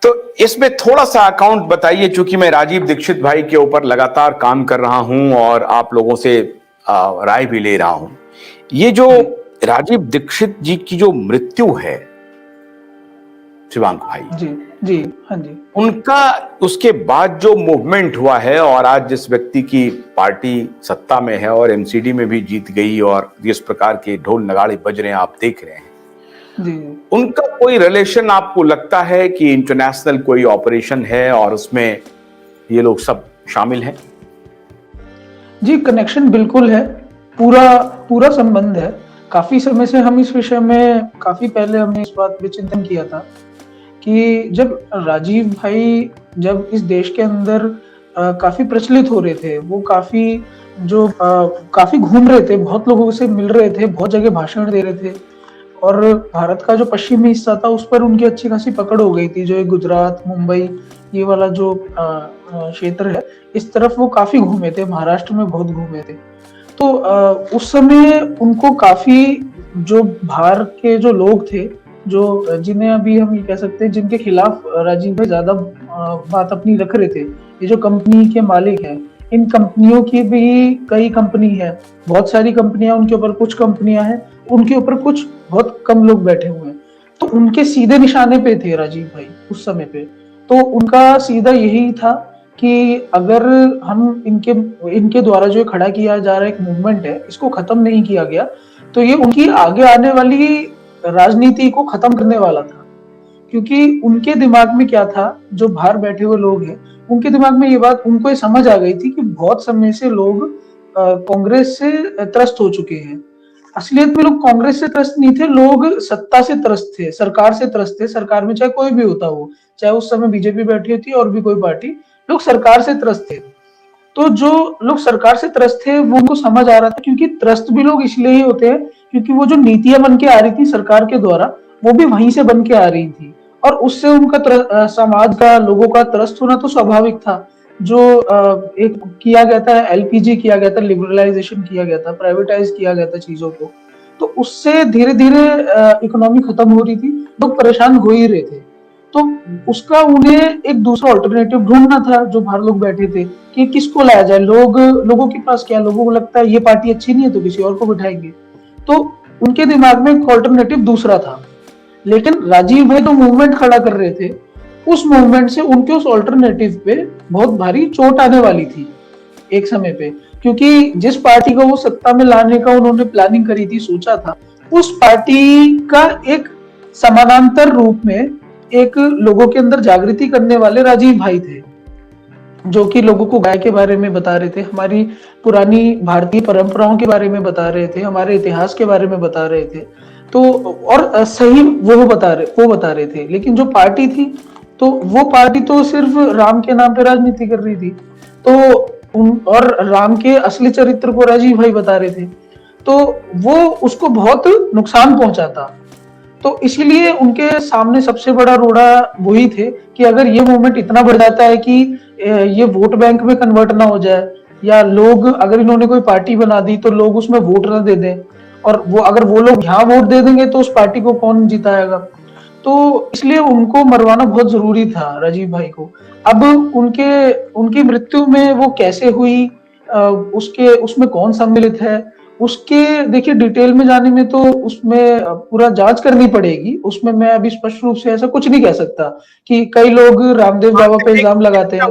तो इसमें थोड़ा-सा अकाउंट बताइए, चूँकि मैं राजीव दीक्षित भाई के ऊपर लगातार काम कर रहा हूँ और आप लोगों से राय भी ले रहा हूँ। ये जो जी, राजीव दीक्षित जी की जो मृत्यु है, शिवांक भाई, जी, जी, हाँ जी। उनका उसके बाद जो मूवमेंट हुआ है और आज जिस व्यक्ति की पार्टी सत्ता में है और एमसीडी में भी जीत गई और जिस प्रकार के ढोल नगाड़े बज रहे हैं आप देख रहे हैं, जी, उनका कोई रिलेशन आपको लगता है कि इंटरनेशनल कोई ऑपरेशन है और उसमें ये लोग सब शामिल हैं? जी, कनेक्शन बिल्कुल है। पूरा पूरा संबंध है। काफ़ी समय से हम इस विषय में काफ़ी पहले हमने इस बात पे चिंतन किया था कि जब राजीव भाई जब इस देश के अंदर काफ़ी प्रचलित हो रहे थे, वो काफ़ी घूम रहे थे, बहुत लोगों से मिल रहे थे, बहुत जगह भाषण दे रहे थे और भारत का जो पश्चिमी हिस्सा था, उस पर उनकी अच्छी खासी पकड़ हो गई थी। जो ये गुजरात, मुंबई ये वाला जो क्षेत्र है, इस तरफ वो काफ़ी घूमे थे, महाराष्ट्र में बहुत घूमे थे। तो उस समय उनको काफ़ी जो बाहर के जो लोग थे, जो जिन्हें अभी हम ये कह सकते हैं जिनके खिलाफ राजीव भाई ज़्यादा बात अपनी रख रहे थे। ये जो कंपनी के मालिक हैं, इन कंपनियों की भी कई कंपनी है, बहुत सारी कंपनियाँ उनके ऊपर कुछ कंपनियाँ हैं, उनके ऊपर कुछ बहुत कम लोग बैठे हुए हैं। तो उनके सीधे निशाने पे थे राजीव भाई उस समय पे। तो उनका सीधा यही था कि अगर हम इनके इनके द्वारा जो खड़ा किया जा रहा एक मूवमेंट है, इसको खत्म नहीं किया गया, तो ये उनकी आगे आने वाली राजनीति को खत्म करने वाला था। क्योंकि उनके दिमाग में क्या था, जो बाहर बैठे हुए लोग हैं, उनके दिमाग में ये बात उनको ये समझ आ गई थी कि बहुत समय से लोग कांग्रेस से त्रस्त हो चुके हैं। असलियत में लोग कांग्रेस से त्रस्त नहीं थे, लोग सत्ता से त्रस्त थे, सरकार से त्रस्त थे, सरकार में चाहे कोई भी होता हो, चाहे उस समय बीजेपी बैठी होती और भी कोई पार्टी, लोग सरकार से त्रस्त थे। तो जो लोग सरकार से त्रस्त थे, वो उनको समझ आ रहा था क्योंकि त्रस्त भी लोग इसलिए ही होते हैं, क्योंकि वो जो नीतियाँ बन के आ रही थी सरकार के द्वारा, वो भी वहीं से बन के आ रही थी और उससे उनका समाज का, लोगों का त्रस्त होना तो स्वाभाविक था। जो एक किया गया था, एलपीजी किया गया था, लिबरलाइजेशन किया गया था, प्राइवेटाइज़ किया गया था चीज़ों को। तो उससे धीरे-धीरे इकोनॉमी खत्म हो रही थी, लोग परेशान हो ही रहे थे। तो उसका उन्हें एक दूसरा अल्टरनेटिव ढूँढना था, जो बाहर लोग बैठे थे, कि किसको लाया जाए। लोगों के पास क्या, लोगों को लगता है ये पार्टी अच्छी नहीं है तो किसी और को बिठाएँगे। तो उनके दिमाग में एक अल्टरनेटिव दूसरा था। लेकिन राजीव भाई तो मूवमेंट खड़ा कर रहे थे, उस मूवमेंट से उनके उस अल्टरनेटिव पे बहुत भारी चोट आने वाली थी, एक समय पे। क्योंकि जिस पार्टी को वो सत्ता में लाने का उन्होंने प्लानिंग करी थी, सोचा था, उस पार्टी का एक समानांतर रूप में एक लोगों के अंदर जागृति करने वाले राजीव भाई थे, जो कि लोगों को गाय के बारे में बता रहे थे, हमारी पुरानी भारतीय परंपराओं के बारे में बता रहे थे, हमारे इतिहास के बारे में बता रहे थे। तो और सही वो बता रहे थे। लेकिन जो पार्टी थी, तो वो पार्टी तो सिर्फ राम के नाम पे राजनीति कर रही थी। तो और राम के असली चरित्र को राजीव भाई बता रहे थे। तो वो उसको बहुत नुकसान पहुंचा था। तो इसीलिए उनके सामने सबसे बड़ा रोड़ा वही थे कि अगर ये मूवमेंट इतना बढ़ जाता है कि ये वोट बैंक में कन्वर्ट ना हो जाए, या लोग अगर इन्होंने कोई पार्टी बना दी तो लोग उसमें वोट ना दे दें, और वो लोग यहाँ वोट दे देंगे तो उस पार्टी को कौन जिताएगा। तो इसलिए उनको मरवाना बहुत जरूरी था राजीव भाई को। अब उनके उनकी मृत्यु में वो कैसे हुई, उसके उसमें कौन सम्मिलित है, उसके देखिए डिटेल में जाने में तो उसमें पूरा जांच करनी पड़ेगी। उसमें मैं अभी स्पष्ट रूप से ऐसा कुछ नहीं कह सकता कि कई लोग रामदेव बाबा पे इल्जाम लगाते हैं।